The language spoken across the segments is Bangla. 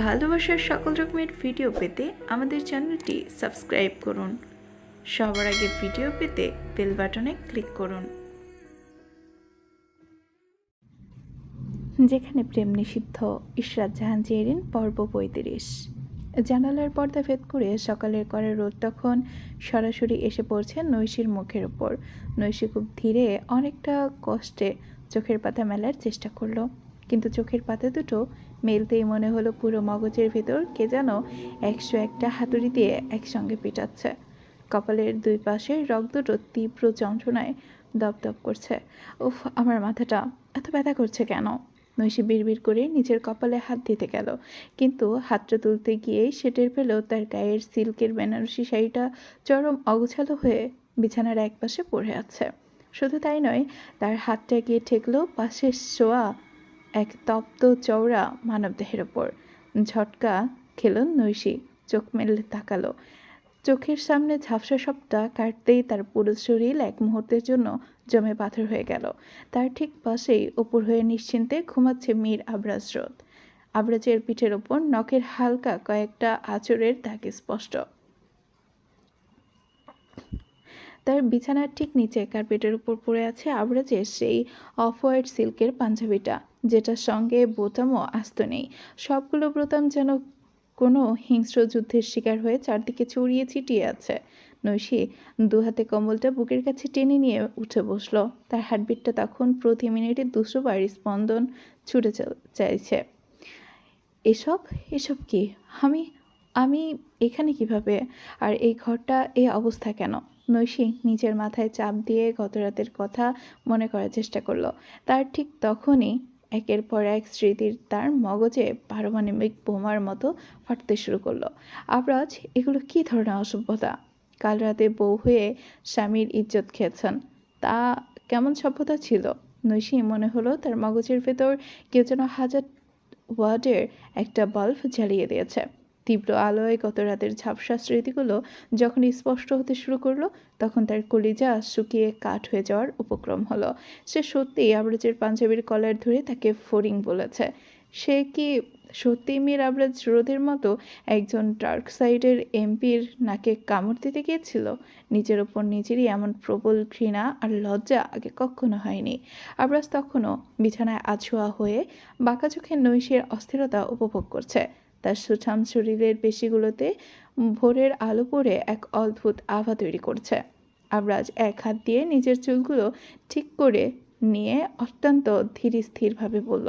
ভালোবাসার সকল রকমের ভিডিও পেতে আমাদের চ্যানেলটি সাবস্ক্রাইব করুন। সবার আগে ভিডিও পেতে বেল বাটনে ক্লিক করুন। যেখানে প্রেম নিষিদ্ধ, ইশরাত জাহান জেরিন পর্ব ৩৫। জানালার পর্দা ভেদ করে সকালের কড়া রোদ তখন সরাসরি এসে পড়ছে নৈশির মুখের ওপর। নৈশি খুব ধীরে, অনেকটা কষ্টে চোখের পাতা মেলার চেষ্টা করলো, কিন্তু চোখের পাতা দুটো মেলতেই মনে হলো পুরো মগজের ভেতর কে যেন ১০১টা হাতুড়ি দিয়ে একসঙ্গে পিটাচ্ছে। কপালের দুই পাশে রক্ত দুটো তীব্র যন্ত্রণায় দপদপ করছে। উফ, আমার মাথাটা এত ব্যথা করছে কেন? নৈশি বিড়বিড় করে নিজের কপালে হাত দিতে গেল, কিন্তু হাতটা তুলতে গিয়েই সে টের পেল তার গায়ের সিল্কের বেনারসি শাড়িটা চরম অগোছালো হয়ে বিছানার একপাশে পড়ে আছে। শুধু তাই নয়, তার হাতটা গিয়ে ঠেকল পাশে শোয়া এক তপ্ত চওড়া মানবদেহের ওপর। ঝটকা খেল নৈশি, চোখ মেলে তাকালো। চোখের সামনে ঝাপসা সবটা কাটতেই তার পুরো শরীর এক মুহূর্তের জন্য জমে পাথর হয়ে গেল। তার ঠিক পাশেই ওপর হয়ে নিশ্চিন্তে ঘুমাচ্ছে মীর আবরাজরত। আবরাজের পিঠের ওপর নখের হালকা কয়েকটা আঁচড়ের দাগ স্পষ্ট। তার বিছানার ঠিক নিচে কার্পেটের উপর পড়ে আছে আবরাজের সেই অফ হোয়াইট সিল্কের পাঞ্জাবিটা, যেটার সঙ্গে বোতামও আস্ত নেই। সবগুলো বোতাম যেন কোনো হিংস্র যুদ্ধের শিকার হয়ে চারদিকে ছড়িয়ে ছিটিয়ে আছে। নৈশি দুহাতে কম্বলটা বুকের কাছে টেনে নিয়ে উঠে বসলো। তার হার্টবিটটা তখন প্রতি মিনিটে ২০০ বার স্পন্দন ছুটে চাইছে। এসব এসব কি? আমি আমি এখানে কিভাবে? আর এই ঘরটা এই অবস্থা কেন? নৈশি নিজের মাথায় চাপ দিয়ে গত রাতের কথা মনে করার চেষ্টা করলো। তার ঠিক তখনই একের পর এক স্মৃতির তার মগজে পারমাণবিক বোমার মতো ফাটতে শুরু করলো। আবরাজ, এগুলো কী ধরনের অসভ্যতা? কাল রাতে বউ হয়ে স্বামীর ইজ্জত খেয়েছেন, তা কেমন সভ্যতা ছিল? নৈশি মনে হলো তার মগজের ভেতর কেউ যেন ১০০০ ওয়াটের একটা বাল্ব জ্বালিয়ে দিয়েছে। তীব্র আলোয় গত রাতের ঝাপসা স্মৃতিগুলো যখন স্পষ্ট হতে শুরু করলো, তখন তার কলিজা শুকিয়ে কাঠ হয়ে যাওয়ার উপক্রম হলো। সে সত্যিই আবরাজের পাঞ্জাবির কলার ধরে তাকে ফড়িং বলেছে। সে কি সত্যিই মীর আবরাজ রোদের মতো একজন ডার্ক সাইডের এমপির নাকে কামড় দিতে গিয়েছিল? নিজের ওপর নিজেরই এমন প্রবল ঘৃণা আর লজ্জা আগে কখনো হয়নি। আবরাজ তখনও বিছানায় আছোয়া হয়ে বাঁকা চোখে নৈশির অস্থিরতা উপভোগ করছে। তার সুঠাম শরীরের পেশিগুলোতে ভোরের আলো পড়ে এক অদ্ভুত আভা তৈরি করছে। আবরাজ এক হাত দিয়ে নিজের চুলগুলো ঠিক করে নিয়ে অত্যন্ত ধীর স্থিরভাবে বলল,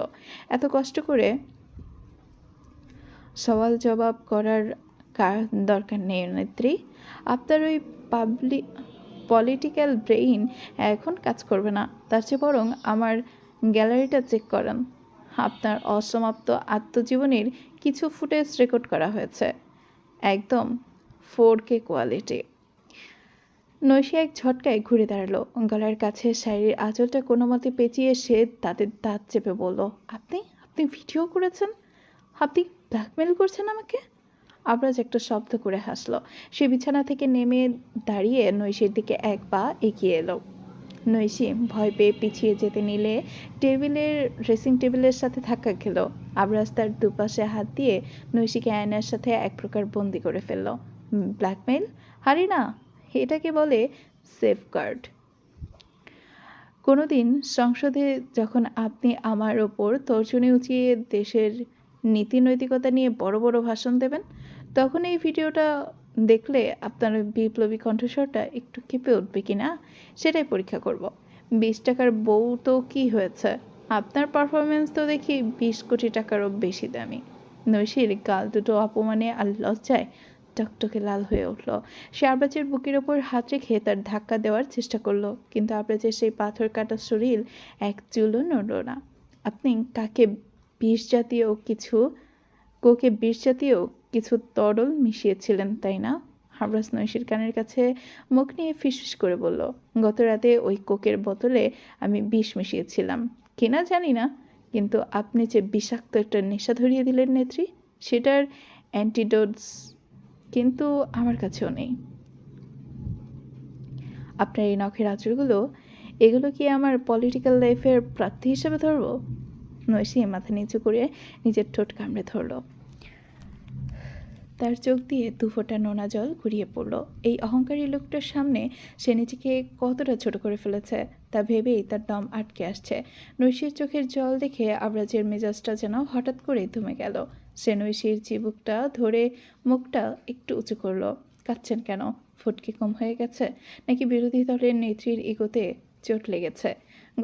এত কষ্ট করে সওয়াল জবাব করার দরকার নেই নেত্রী। আপনার ওই পলিটিক্যাল ব্রেইন এখন কাজ করবে না। তার চেয়ে বরং আমার গ্যালারিটা চেক করেন। আপনার অসমাপ্ত আত্মজীবনীর কিছু ফুটেজ রেকর্ড করা হয়েছে, একদম 4K কোয়ালিটি। নৈশি এক ঝটকায় ঘুরে দাঁড়ালো। গলার কাছে শাড়ির আঁচলটা কোনো মতে পেঁচিয়ে সে তাদের দাঁত চেপে বলল, আপনি আপনি ভিডিও করেছেন? আপনি ব্ল্যাকমেল করছেন আমাকে? আবরাজ একটা শব্দ করে হাসলো। সে বিছানা থেকে নেমে দাঁড়িয়ে নৈশির দিকে এক পা এগিয়ে এলো। নৈশি ভয় পেয়ে পিছিয়ে যেতে নিলে ড্রেসিং টেবিলের সাথে ধাক্কা খেল। আবরাজ তার দুপাশে হাত দিয়ে নৈশিকে আয়নার সাথে এক প্রকার বন্দি করে ফেলল। ব্ল্যাকমেল? হারি না, এটাকে বলে সেফগার্ড। কোনোদিন সংসদে যখন আপনি আমার ওপর তর্জনী উঁচিয়ে দেশের নীতি নৈতিকতা নিয়ে বড় বড় ভাষণ দেবেন, তখন এই ভিডিওটা দেখলে আপনার বিপ্লবী কণ্ঠস্বরটা একটু কেঁপে উঠবে কি না, সেটাই পরীক্ষা করব। ২০ টাকার বউ তো কী হয়েছে, আপনার পারফরমেন্স তো দেখি ২০ কোটি টাকারও বেশি দামি। নৈশির গাল দুটো অপমানে আর লজ্জায় টকটকে লাল হয়ে উঠল। সে আবরাজের বুকের ওপর হাত রেখে তার ধাক্কা দেওয়ার চেষ্টা করলো, কিন্তু আবরাজের সেই পাথর কাটা শরীর এক চুলও নড়ল না। আপনি কোকে বিষ জাতীয় কিছু তরল মিশিয়েছিলেন, তাই না? আবরাজ নৈশির কানের কাছে মুখ নিয়ে ফিসফিস করে বলল, গত রাতে ওই কোকের বোতলে আমি বিষ মিশিয়েছিলাম কিনা জানি না, কিন্তু আপনি যে বিষাক্ত একটা নেশা ধরিয়ে দিলেন নেত্রী, সেটার অ্যান্টিডোটস কিন্তু আমার কাছেও নেই। আপনার এই নখের আঁচড়গুলো, এগুলো কি আমার পলিটিক্যাল লাইফের প্রার্থী হিসেবে ধরব? নৈশি মাথা নিচু করে নিজের ঠোঁট কামড়ে ধরল। তার চোখ দিয়ে দুফোঁটা নোনা জল গড়িয়ে পড়ল। এই অহংকারী লোকটার সামনে সে নিজেকে কতটা ছোট করে ফেলেছে তা ভেবেই তার দম আটকে আসছে। নৈশীর চোখের জল দেখে আবরাজের মেজাজটা যেন হঠাৎ করে থমে গেল। সে নৈশীর চিবুকটা ধরে মুখটা একটু উঁচু করল। কাঁদছেন কেন? ফুটকি কম হয়ে গেছে, নাকি বিরোধী দলের নেত্রীর ইগোতে চোট লেগেছে?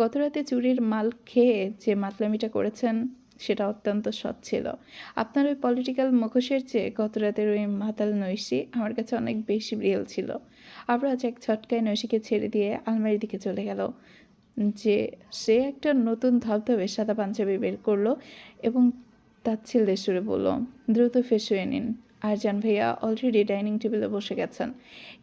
গতরাতে চুরির মাল খেয়ে যে মাতলামিটা করেছেন সেটা অত্যন্ত সৎ ছিল। আপনার ওই পলিটিক্যাল মুখোশের চেয়ে গতরাতের ওই মাতাল নৈশী আমার কাছে অনেক বেশি রিয়েল ছিল। আবরাজ এক ছটকায় নৈশীকে ছেড়ে দিয়ে আলমারির দিকে চলে গেল। সে একটা নতুন ধবধবে সাদা পাঞ্জাবি বের করলো এবং তাচ্ছিল্যের সুরে বলল, দ্রুত ফ্রেশ হয়ে নিন। আরজান ভাইয়া অলরেডি ডাইনিং টেবিলে বসে গেছেন।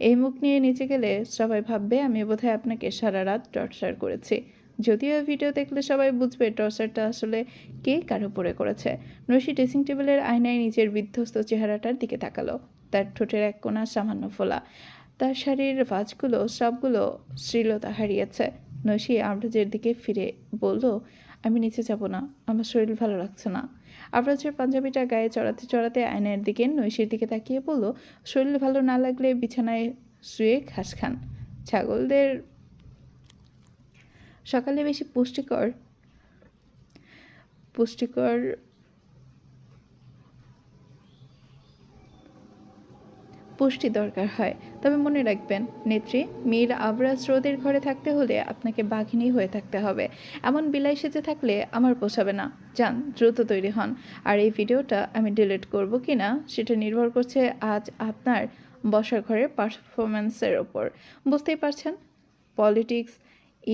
এই মুখ নিয়ে নিচে গেলে সবাই ভাববে আমি বোধহয় আপনাকে সারা রাত টর্চার করেছি। যদিও ভিডিও দেখলে সবাই বুঝবে টর্চারটা আসলে কে কার উপরে করেছে। নৈশী ড্রেসিং টেবিলের আয়নায় নিজের বিধ্বস্ত চেহারাটার দিকে তাকালো। তার ঠোঁটের এক কোণা সামান্য ফোলা, তার শাড়ির ভাঁজগুলো সবগুলো শ্লীলতা হারিয়েছে। নৈশী আবরাজের দিকে ফিরে বলল, আমি নিচে যাব না, আমার শরীর ভালো লাগছে না। আবরাজের পাঞ্জাবিটা গায়ে চড়াতে চড়াতে আয়নার দিকে নৈশীর দিকে তাকিয়ে বলল, শরীর ভালো না লাগলে বিছানায় শুয়ে ঘাস খান। ছাগলদের সকালে বেশি পুষ্টিকর পুষ্টি দরকার হয়। তবে মনে রাখবেন নেত্রী, মীর আবরাজ রোদের ঘরে থাকতে হলে আপনাকে বাঘিনী হয়ে থাকতে হবে। এমন বিলাই সেজে থাকলে আমার পোষাবে না। যান, দ্রুত তৈরি হন। আর এই ভিডিওটা আমি ডিলিট করব কি না সেটা নির্ভর করছে আজ আপনার বসার ঘরের পারফরমেন্সের ওপর। বুঝতেই পারছেন, politics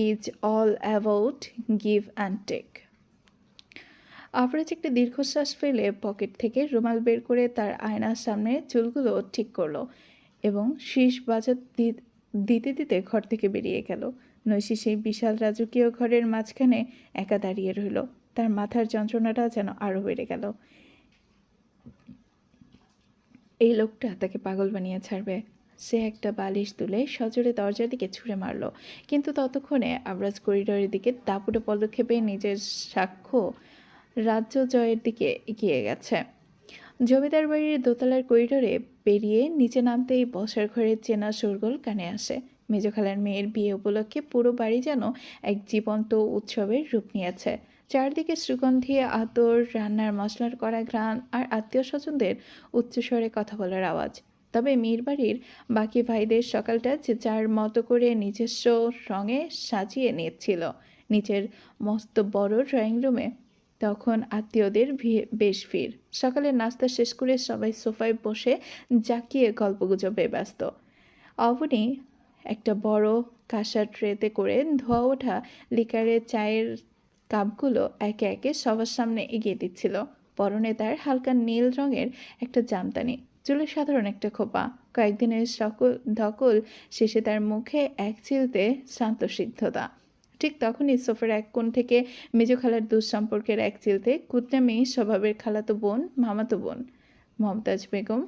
is all about give and take. Abraj একটি দীর্ঘশ্বাস ফেলে পকেট থেকে রুমাল বের করে তার আয়নার সামনে চুলগুলো ঠিক করলো এবং শীষ দিতে দিতে ঘর থেকে বেরিয়ে গেল। নৈশী সেই বিশাল রাজকীয় ঘরের মাঝখানে একা দাঁড়িয়ে রইল। তার মাথার যন্ত্রণাটা যেন আরও বেড়ে গেল। এই লোকটা তাকে পাগল বানিয়ে ছাড়বে। সে একটা বালিশ তুলে সজোরে দরজার দিকে ছুঁড়ে মারল, কিন্তু ততক্ষণে আবরাজ করিডোরের দিকে দাপুটে পদক্ষেপে নিজের সাক্ষ্য রাজ্য জয়ের দিকে এগিয়ে গেছে। জমিদার বাড়ির দোতলার করিডোরে পেরিয়ে নিচে নামতেই বসার ঘরের চেনা শোরগোল কানে আসে। মেজখালার মেয়ের বিয়ে উপলক্ষে পুরো বাড়ি যেন এক জীবন্ত উৎসবের রূপ নিয়েছে। চারদিকে সুগন্ধি, আতর, রান্নার মশলার কড়া ঘ্রাণ আর আত্মীয় স্বজনদের উচ্চস্বরে কথা বলার আওয়াজ। তবে মীর বাড়ির বাকি ভাইদের সকালটা যে যার মতো করে নিজস্ব রঙে সাজিয়ে নিচ্ছিল। নিচের মস্ত বড় ড্রয়িং রুমে তখন আত্মীয়দের বেশ ভিড়। সকালে নাস্তা শেষ করে সবাই সোফায় বসে জাকিয়ে গল্পগুজবে ব্যস্ত। অবনী একটা বড় কাঁসার ট্রেতে করে ধোয়া ওঠা লিকারের চায়ের কাপগুলো একে একে সবার সামনে এগিয়ে দিচ্ছিল। পরনে তার হালকা নীল রঙের একটা জামদানি, চুলে সাধারণ একটা খোপা। কয়েকদিনের ধকল শেষে তার মুখে এক চিলতে শান্তসিদ্ধতা। ঠিক তখনই সোফার এক কোণ থেকে মেজো খালার দুঃসম্পর্কের এক চিলতে কুটনামি স্বভাবের খালাতো বোন, মামাতো বোন মমতাজ বেগম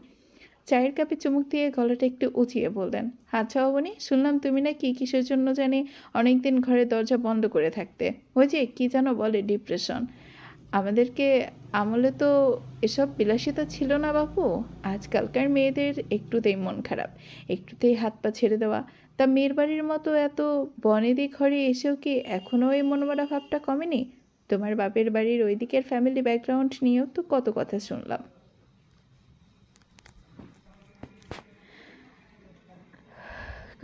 চায়ের কাপে চুমুক দিয়ে গলাটা একটু উঁচিয়ে বললেন, আচ্ছা অবনী, শুনলাম তুমি নাকি কিসের জন্য জানি অনেকদিন ঘরে দরজা বন্ধ করে থাকতে। ওই যে কী যেন বলে, ডিপ্রেশন। আমাদেরকে আমলে তো এসব বিলাসিতা ছিল না বাপু। আজকালকার মেয়েদের একটুতেই মন খারাপ, একটুতেই হাত পা ছেড়ে দেওয়া। তা মেয়ের বাড়ির মতো এত বনেদি ঘরে এসেও কি এখনও এই মনমরা ভাবটা কমেনি? তোমার বাপের বাড়ির ওই দিকের ফ্যামিলি ব্যাকগ্রাউন্ড নিয়েও তো কত কথা শুনলাম।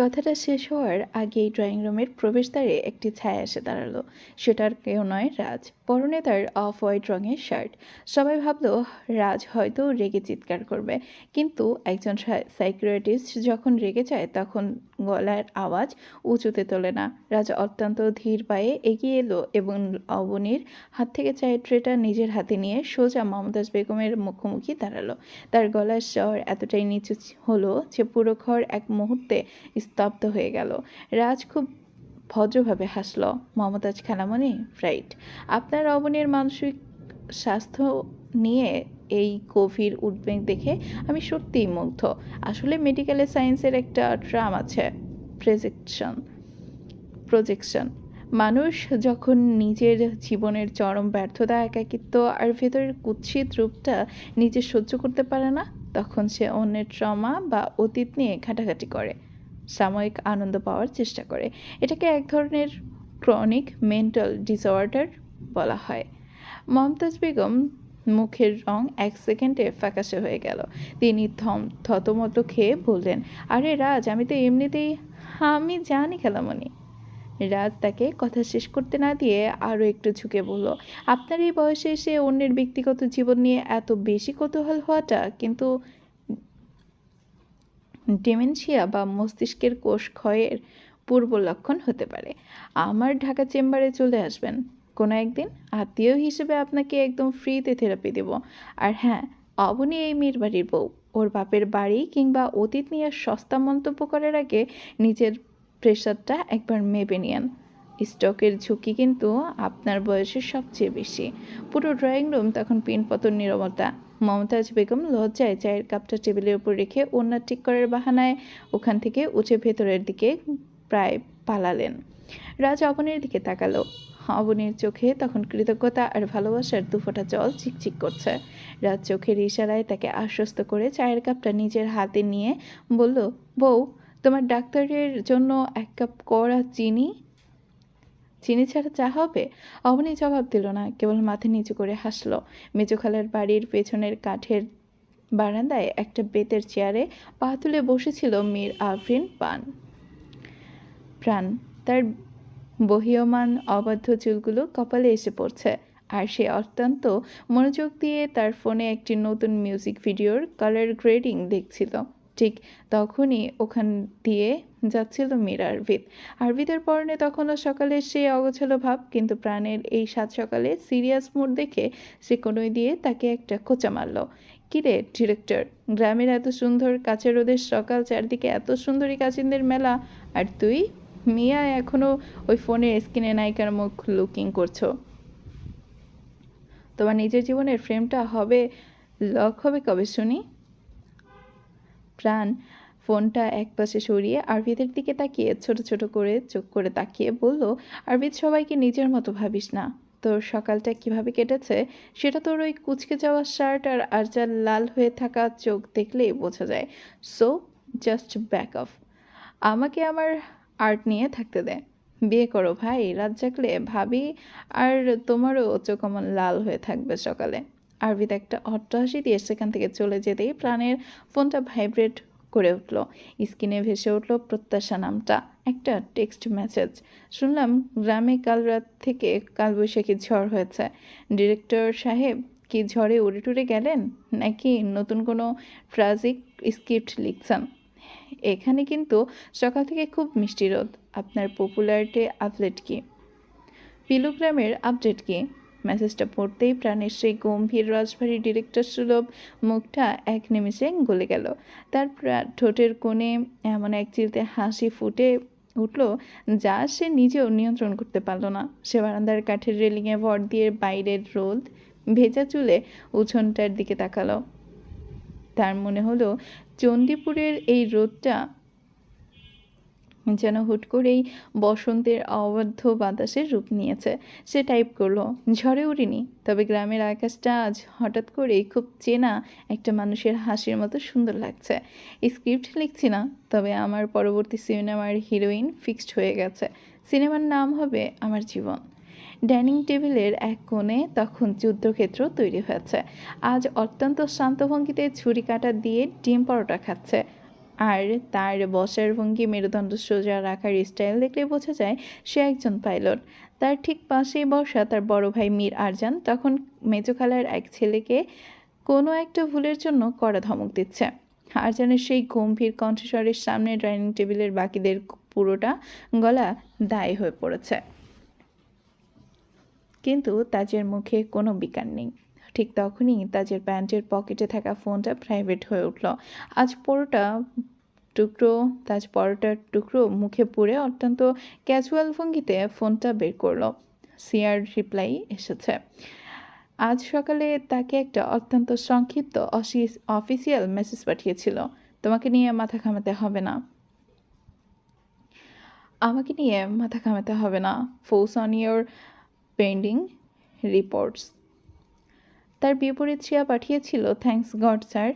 কথাটা শেষ হওয়ার আগেই ড্রয়িং রুমের প্রবেশদ্বারে একটি ছায়া এসে দাঁড়ালো। সেটার কেউ নয়, রাজ। পরনে তার অফ হোয়াইট রঙের শার্ট। সবাই ভাবলো রাজ হয়তো রেগে চিৎকার করবে, কিন্তু একজন সাইকিয়াট্রিস্ট যখন রেগে যায় তখন গলার আওয়াজ উঁচুতে তোলে না। রাজ অত্যন্ত ধীর পায়ে এগিয়ে এলো এবং অবনীর হাত থেকে চায়ের ট্রেটা নিজের হাতে নিয়ে সোজা মমতাজ বেগমের মুখোমুখি দাঁড়ালো। তার গলার স্বর এতটাই নিচু হলো যে পুরো ঘর এক মুহূর্তে স্তব্ধ হয়ে গেল। রাজ খুব ভদ্রভাবে হাসল। মমতাজ খালামণি, রাইট। আপনার অবনীর মানসিক স্বাস্থ্য নিয়ে এই গভীর উদ্বেগ দেখে আমি সত্যিই মুগ্ধ। আসলে মেডিকেল সায়েন্সের একটা ট্রাম আছে, প্রজেকশন। মানুষ যখন নিজের জীবনের চরম ব্যর্থতা, একাকিত্ব আর ভেতরের কুৎসিত রূপটা নিজে সহ্য করতে পারে না, তখন সে অন্যের ট্রমা বা অতীত নিয়ে ঘাটাঘাটি করে, সাময়িক আনন্দ পাওয়ার চেষ্টা করে। এটাকে এক ধরনের ক্রনিক মেন্টাল ডিসঅর্ডার বলা হয়। মমতাজ বেগম মুখের রং এক সেকেন্ডে ফ্যাকাশে হয়ে গেল। তিনি থতমত খেয়ে বললেন, আরে রাজ, আমি তো এমনিতেই। আমি জানি খালামণি। রাজ তাকে কথা শেষ করতে না দিয়ে আরও একটু ঝুঁকে বলল, আপনার এই বয়সে এসে অন্যের ব্যক্তিগত জীবন নিয়ে এত বেশি কৌতূহল হওয়াটা কিন্তু ডিমেনশিয়া বা মস্তিষ্কের কোষ ক্ষয়ের পূর্ব লক্ষণ হতে পারে। আমার ঢাকা চেম্বারে চলে আসবেন কোনো একদিন, আত্মীয় হিসেবে আপনাকে একদম ফ্রিতে থেরাপি দেব। আর হ্যাঁ, অবনী এই মেয়ের বাড়ির বউ, ওর বাপের বাড়ি কিংবা অতীত নিয়ে সস্তা মন্তব্য করার আগে নিজের প্রেশারটা একবার মেপে নিয়েন। স্ট্রোকের ঝুঁকি কিন্তু আপনার বয়সের সবচেয়ে বেশি। পুরো ড্রয়িং রুম তখন পিনপতন নীরবতা। মমতাজ বেগম লজ্জায় চায়ের কাপটা টেবিলের উপর রেখে ওড়না ঠিক করার বাহানায় ওখান থেকে উঠে ভেতরের দিকে প্রায় পালালেন। রাজ অবনীর দিকে তাকালো। অবনীর চোখে তখন কৃতজ্ঞতা আর ভালোবাসার দুফোঁটা জল চিকচিক করছে। রাজ চোখের ইশারায় তাকে আশ্বস্ত করে চায়ের কাপটা নিজের হাতে নিয়ে বলল, বউ, তোমার ডাক্তারের জন্য এক কাপ কড়া চিনি ছাড়া চা হবে? অবনী জবাব দিল না, কেবল মাথা নিচু করে হাসলো। মেজো খালার বাড়ির পেছনের কাঠের বারান্দায় একটা বেতের চেয়ারে পা তুলে বসেছিল মীর আফরিন প্রাণ। তার বহীয়মান অবাধ্য চুলগুলো কপালে এসে পড়ছে, আর সে অত্যন্ত মনোযোগ দিয়ে তার ফোনে একটি নতুন মিউজিক ভিডিওর কালার গ্রেডিং দেখছিল। ঠিক তখনই ওখান দিয়ে যাচ্ছিল মীর আরভিদের পরনে তখনও সকালের সেই অগোছালো ভাব, কিন্তু প্রাণের এই সাত সকালে সিরিয়াস মুড দেখে সে কোনোই দিয়ে তাকে একটা খোঁচা মারল। কিরে ডিরেক্টর, গ্রামের এত সুন্দর কাছের রোদের সকাল, চারদিকে এত সুন্দরী কাচিনদের মেলা, আর তুই মিয়া এখনো ওই ফোনের স্ক্রিনে নায়িকার মুখ লুকিং করছো। তোমার নিজের জীবনের ফ্রেমটা লক হবে কবে শুনি? প্রাণ ফোনটা একপাশে সরিয়ে আরভিদের দিকে তাকিয়ে ছোট ছোট করে চোখ করে তাকিয়ে বলল, আরভিদ, সবাইকে নিজের মতো ভাবিস না। তোর সকালটা কিভাবে কেটেছে সেটা তোর ওই কুচকে যাওয়া শার্ট আর আরজাল লাল হয়ে থাকা চোখ দেখলেই বোঝা যায়। So just back of. আমাকে আমার আর্ট নিয়ে থাকতে দে। বিয়ে করো ভাই, রাত জাগলে ভাবি আর তোমারও চোখ অমন লাল হয়ে থাকবে সকালে। আরভিদ একটা অট্টহাসি দিয়ে সেখান থেকে চলে যেতেই প্রাণের ফোনটা ভাইব্রেট করে উঠল। স্ক্রিনে ভেসে উঠল প্রত্যাশা নামটা, একটা টেক্সট মেসেজ। শুনলাম গ্রামে কাল রাত থেকে কালবৈশাখী ঝড় হয়েছে। ডিরেক্টর সাহেব কি ঝড়ে উড়ে টুড়ে গেলেন, নাকি নতুন কোনো ট্রাজিক স্ক্রিপ্ট লিখছেন? এখানে কিন্তু সকাল থেকে খুব মিষ্টি রোদ। আপনার পপুলারিটি আপডেট কি? পিলুগ্রামের আপডেট কি? মেসেজটা পড়তেই প্রাণের সেই গম্ভীর রাজবাড়ির ডিরেক্টর সুলভ মুখটা এক নিমিষে গলে গেল। তার ঠোঁটের কোণে এমন এক চিলতে হাসি ফুটে উঠল যা সে নিজেও নিয়ন্ত্রণ করতে পারল না। সে বারান্দার কাঠের রেলিংয়ে ভর দিয়ে বাইরের রোদ ভেজা চুলে উঠোনটার দিকে তাকালো। তার মনে হলো চণ্ডীপুরের এই রোদটা যেন হুট করেই বসন্তের অবাধ্য বাতাসের রূপ নিয়েছে। সে টাইপ করলো, ঝড়ে উড়িনি, তবে গ্রামের আকাশটা আজ হঠাৎ করেই খুব চেনা একটা মানুষের হাসির মতো সুন্দর লাগছে। স্ক্রিপ্ট লিখছি না, তবে আমার পরবর্তী সিনেমার হিরোইন ফিক্সড হয়ে গেছে। সিনেমার নাম হবে আমার জীবন। ডাইনিং টেবিলের এক কোণে তখন যুদ্ধক্ষেত্র তৈরি হয়েছে। আজ অত্যন্ত শান্ত ভঙ্গিতে ছুরি কাটা দিয়ে ডিম পরোটা খাচ্ছে, আর তার বসার ভঙ্গি, মেরুদণ্ড সোজা রাখার স্টাইল দেখলে বোঝা যায় সে একজন পাইলট। তার ঠিক পাশেই বসা তার বড় ভাই মীর আরজান তখন মেজো খালার এক ছেলেকে কোনো একটা ভুলের জন্য কড়া ধমক দিচ্ছে। আরজানের সেই গম্ভীর কণ্ঠস্বরের সামনে ডাইনিং টেবিলের বাকিদের পুরোটা গলা দায়ী হয়ে পড়েছে, কিন্তু তাজের মুখে কোনো বিকার নেই। ঠিক তখনই তাজের প্যান্টের পকেটে থাকা ফোনটা প্রাইভেট হয়ে উঠল। তাজ পরোটার টুকরো মুখে পুরে অত্যন্ত ক্যাজুয়াল ভঙ্গিতে ফোনটা বের করলো। সিয়ার রিপ্লাই এসেছে। আজ সকালে তাকে একটা অত্যন্ত সংক্ষিপ্ত অফিসিয়াল মেসেজ পাঠিয়েছিল, তোমাকে নিয়ে মাথা ঘামাতে হবে না। আমাকে নিয়ে মাথা ঘামাতে হবে না। Focus on your pending reports. তার বিপরীত শ্রেয়া পাঠিয়েছিল, থ্যাঙ্কস গড স্যার,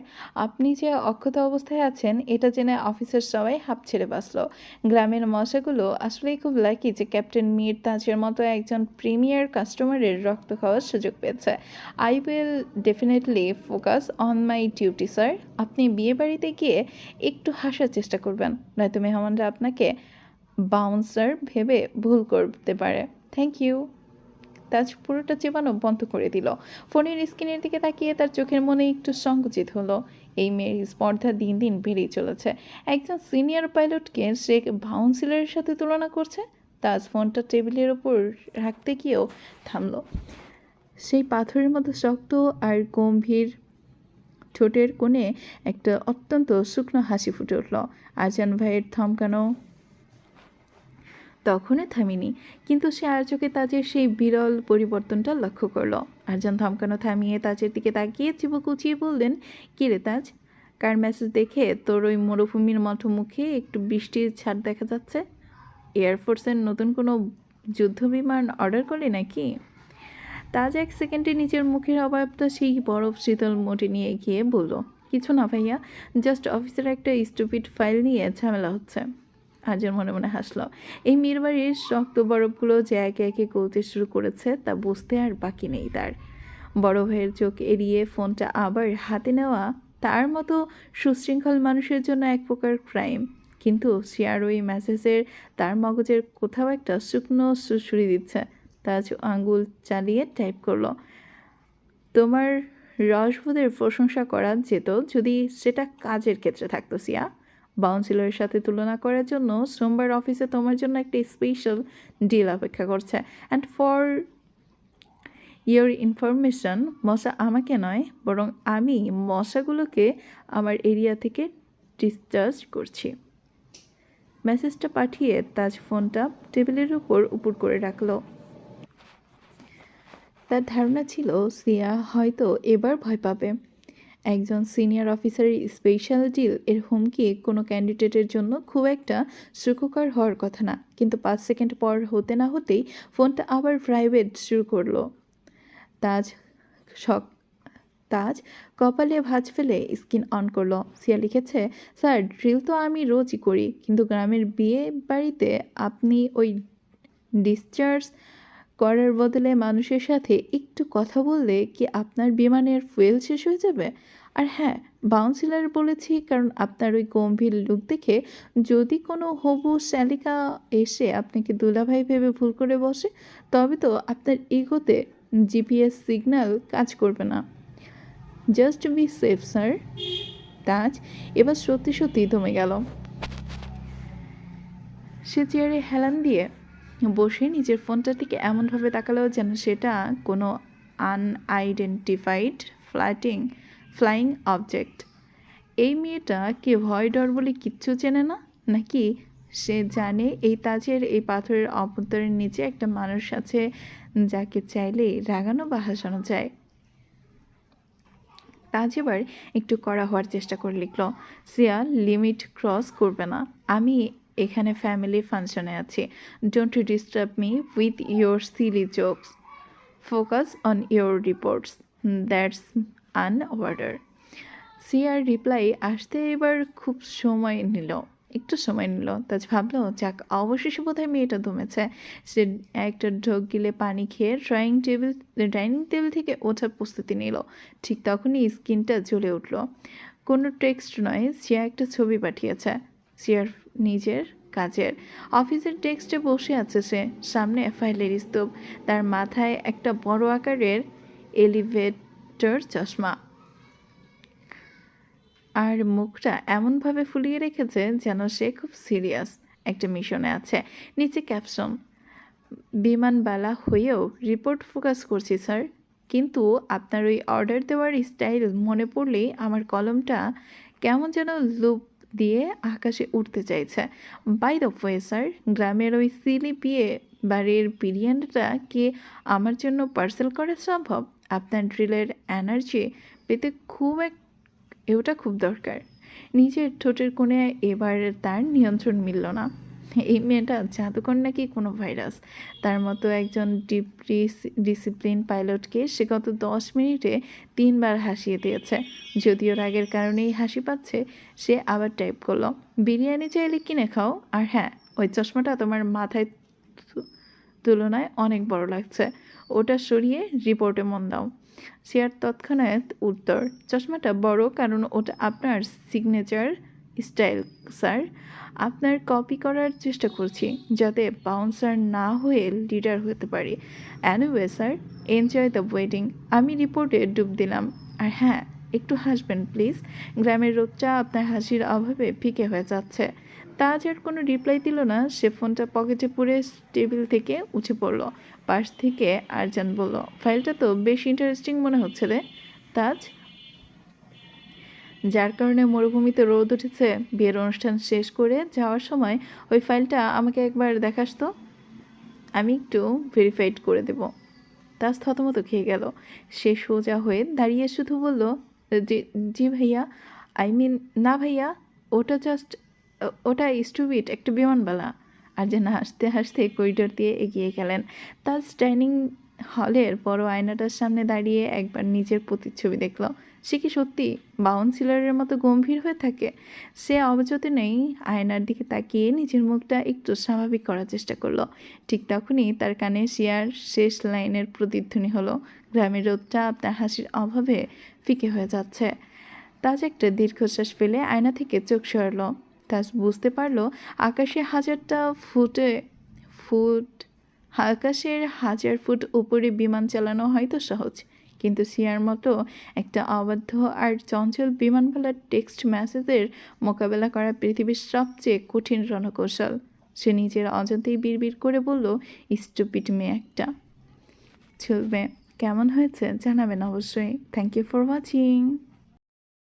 আপনি যে অক্ষত অবস্থায় আছেন এটা জেনে অফিসের সবাই হাঁপ ছেড়ে বাঁচল। গ্রামের মশাগুলো আসলেই খুব লাকি যে ক্যাপ্টেন মীর তাজের মতো একজন প্রিমিয়ার কাস্টমারের রক্ত খাওয়ার সুযোগ পেয়েছে। I will definitely focus on my duty sir. আপনি বিয়ে বাড়িতে গিয়ে একটু হাসার চেষ্টা করবেন, নয়তো মেহমানরা আপনাকে বাউন্সার ভেবে ভুল করতে পারে। Thank you. তাজ পুরোটা চেবানো বন্ধ করে দিল। ফোনের স্ক্রিনের দিকে তাকিয়ে তার চোখের মনে একটু সংকুচিত হলো। এই মেয়ের স্পর্ধা দিন দিন বেড়েই চলেছে। একজন সিনিয়র পাইলটকে সে বাউন্সিলারের সাথে তুলনা করছে। তাজ ফোনটা টেবিলের ওপর রাখতে গিয়েও থামলো। সেই পাথরের মতো শক্ত আর গম্ভীর ঠোঁটের কোণে একটা অত্যন্ত শুকনো হাসি ফুটে উঠল। আজান ভাইয়ের থমকানো তখনও থামিনি, কিন্তু সে আর চোখে তাজের সেই বিরল পরিবর্তনটা লক্ষ্য করলো। আরজান থমকানো থামিয়ে তাজের দিকে তাকিয়ে চিবুক উঁচিয়ে বললেন, কী রে তাজ, কার মেসেজ দেখে তোর ওই মরুভূমির মতো মুখে একটু বৃষ্টির ছাড় দেখা যাচ্ছে? এয়ারফোর্সের নতুন কোনো যুদ্ধ বিমান অর্ডার করলি নাকি? তাজ এক সেকেন্ডে নিজের মুখের অবয়বটা সেই বরফ শীতল মোটে নিয়ে গিয়ে বলল, কিছু না ভাইয়া, জাস্ট অফিসের একটা স্টুপিড ফাইল নিয়ে ঝামেলা হচ্ছে। আজের মনে মনে হাসলো। এই মিরবাড়ির শক্ত বরফগুলো যে একে একে গলতে শুরু করেছে তা বুঝতে আর বাকি নেই তার। বড় ভাইয়ের চোখ এড়িয়ে ফোনটা আবার হাতে নেওয়া তার মতো সুশৃঙ্খল মানুষের জন্য এক প্রকার ক্রাইম, কিন্তু শেয়ার ওই মেসেজের তার মগজের কোথাও একটা শুকনো সুড়সুড়ি দিচ্ছে। তাজ আঙ্গুল চালিয়ে টাইপ করলো, তোমার রসবোধের প্রশংসা করা যেত যদি সেটা কাজের ক্ষেত্রে থাকতো সিয়া। বাউন্সিলরের সাথে তুলনা করার জন্য সোমবার অফিসে তোমার জন্য একটা স্পেশাল ডিল অপেক্ষা করছে। অ্যান্ড ফর ইয়োর ইনফরমেশন, মশা আমাকে নয়, বরং আমি মশাগুলোকে আমার এরিয়া থেকে ডিসচার্জ করছি। মেসেজটা পাঠিয়ে তাজ ফোনটা টেবিলের উপর উপুড় করে রাখলো। তার ধারণা ছিল সিয়া হয়তো এবার ভয় পাবে। একজন সিনিয়র অফিসারের স্পেশাল ডিল এর হুমকি কোনো ক্যান্ডিডেটের জন্য খুব একটা সুখকর হওয়ার কথা না, কিন্তু 5 সেকেন্ড পর হতে না হতেই ফোনটা আবার প্রাইভেট শুরু করলো। তাজ শক তাজ কপালে ভাঁজ ফেলে স্ক্রিন অন করলো। সিয়া লিখেছে, স্যার ড্রিল তো আমি রোজই করি, কিন্তু গ্রামের বিয়ে বাড়িতে আপনি ওই ডিসচার্জ করার বদলে মানুষের সাথে একটু কথা বললে কি আপনার বিমানের ফুয়েল শেষ হয়ে যাবে? আর হ্যাঁ, বাউন্সিলার বলেছি কারণ আপনার ওই গম্ভীর লুক দেখে যদি কোনো হবু শ্যালিকা এসে আপনাকে দুলাভাই ভেবে ভুল করে বসে, তবে তো আপনার ইগোতে জিপিএস সিগন্যাল কাজ করবে না। Just be safe sir. Taj এবার সত্যি সত্যি থমে গেল। সে চেয়ারে হেলান দিয়ে বসে নিজের ফোনটার দিকে এমনভাবে তাকালো যেন সেটা কোনো আনআইডেন্টিফাইড ফ্লাইং অবজেক্ট। এই মেয়েটা কে ভয় ডর বলে কিচ্ছু চেনে না, নাকি সে জানে এই তাজের এই পাথরের অভ্যন্তরের নিচে একটা মানুষ আছে যাকে চাইলে রাগানো বা হাসানো যায়? তাজ এবার একটু কড়া হওয়ার চেষ্টা করে লিখল, সিয়া লিমিট ক্রস করবে না। আমি এখানে ফ্যামিলি ফাংশনে আছি। Don't disturb me with your silly jokes. Focus on your reports. That's an order. সিয়ার রিপ্লাই আসতে এবার খুব একটু সময় নিল। তাজ ভাবলো, যাক অবশেষে বোধহয় মেয়েটা দমেছে। সে একটা ঢোক গিলে পানি খেয়ে ডাইনিং টেবিল থেকে ওঠার প্রস্তুতি নিল। ঠিক তখনই স্ক্রিনটা জ্বলে উঠল। কোনো টেক্সট নয়, সিয়া একটা ছবি পাঠিয়েছে। সিয়ার নিজের কাজের অফিসের ডেস্কে বসে আছে সে, সামনে ফাইলের স্তূপ, তার মাথায় একটা বড় আকারের এলিভেটর চশমা, আর মুখটা এমনভাবে ফুলিয়ে রেখেছে যেন সে খুব সিরিয়াস একটা মিশনে আছে। নিচে ক্যাপশন, বিমানবালা হয়েও রিপোর্ট ফোকাস করছি স্যার, কিন্তু আপনার ওই অর্ডার দেওয়ার স্টাইল মনে পড়লেই আমার কলমটা কেমন যেন লুপ দিয়ে আকাশে উঠতে চাইছে। বাই দ্য ওয়ে স্যার, গ্রামের ওই সিলি বিয়ে বাড়ির বিরিয়ানিটা কি আমার জন্য পার্সেল করা সম্ভব? আপনার ড্রিলের এনার্জি পেতে ওটা খুব দরকার। নিজের ঠোঁটের কোণে এবার তার নিয়ন্ত্রণ মিলল না। এই মেয়েটা জাদুকর নাকি কোনো ভাইরাস। তার মতো একজন ডিসিপ্লিন পাইলটকে সে গত 10 মিনিটে 3বার হাসিয়ে দিয়েছে। যদিও রাগের কারণেই হাসি পাচ্ছে, সে আবার টাইপ করলো, বিরিয়ানি চাইলে কিনে খাও, আর হ্যাঁ, ওই চশমাটা তোমার মাথায় তুলনায় অনেক বড় লাগছে, ওটা সরিয়ে রিপোর্টে মন দাও। সিয়ার তৎক্ষণাৎ উত্তর, চশমাটা বড় কারণ ওটা আপনার সিগনেচার স্টাইল স্যার। আপনার কপি করার চেষ্টা করছি যাতে বাউন্সার না হয়ে লিডার হতে পারি। Anyway sir, enjoy the wedding. আমি রিপোর্টে ডুব দিলাম। আর হ্যাঁ, একটু হাসবেন প্লিজ, গ্রামের রোদটা আপনার হাসির অভাবে ফিকে হয়ে যাচ্ছে। তাজ আর কোনো রিপ্লাই দিল না। সে ফোনটা পকেটে পুরে টেবিল থেকে উঠে পড়ল। পাশ থেকে আরজান বলল, ফাইলটা তো বেশ ইন্টারেস্টিং মনে হচ্ছে রে তাজ। যার কারণে মরুভূমিতে রোদ উঠেছে। বিয়ের অনুষ্ঠান শেষ করে যাওয়ার সময় ওই ফাইলটা আমাকে একবার দেখাস তো, আমি একটু ভেরিফাইড করে দেব। তাজ থতমত খেয়ে গেল। সে সোজা হয়ে দাঁড়িয়ে শুধু বলল, জি জি ভাইয়া, আই মিন না ভাইয়া, ওটা স্টুপিড একটা বিমানবালা। আর যেন হাসতে হাসতে করিডোর দিয়ে এগিয়ে গেলেন। তাজ ডাইনিং হলের বড় আয়নাটার সামনে দাঁড়িয়ে একবার নিজের প্রতিচ্ছবি দেখল। সে কি সত্যি বাউন্সিলারের মতো গম্ভীর হয়ে থাকে? সে অবচেতনেই আয়নার দিকে তাকিয়ে নিজের মুখটা একটু স্বাভাবিক করার চেষ্টা করলো। ঠিক তখনই তার কানে শিয়ার শেষ লাইনের প্রতিধ্বনি হলো, গ্রামের রোদটা আপনার হাসির অভাবে ফিকে হয়ে যাচ্ছে। তাজ একটা দীর্ঘশ্বাস ফেলে আয়না থেকে চোখ সরালো। তাজ বুঝতে পারলো আকাশের 1000 ফুট উপরে বিমান চালানো হয়তো সহজ, কিন্তু সিয়ার মতো একটা অবাধ্য আর চঞ্চল বিমানবালার টেক্সট মেসেজের মোকাবেলা করা পৃথিবীর সবচেয়ে কঠিন রণকৌশল। সে নিজের অজান্তেই বিড়বিড় করে বলল, স্টুপিড মেয়ে একটা। চলবে, কেমন হয়েছে জানাবেন অবশ্যই। Thank you for watching.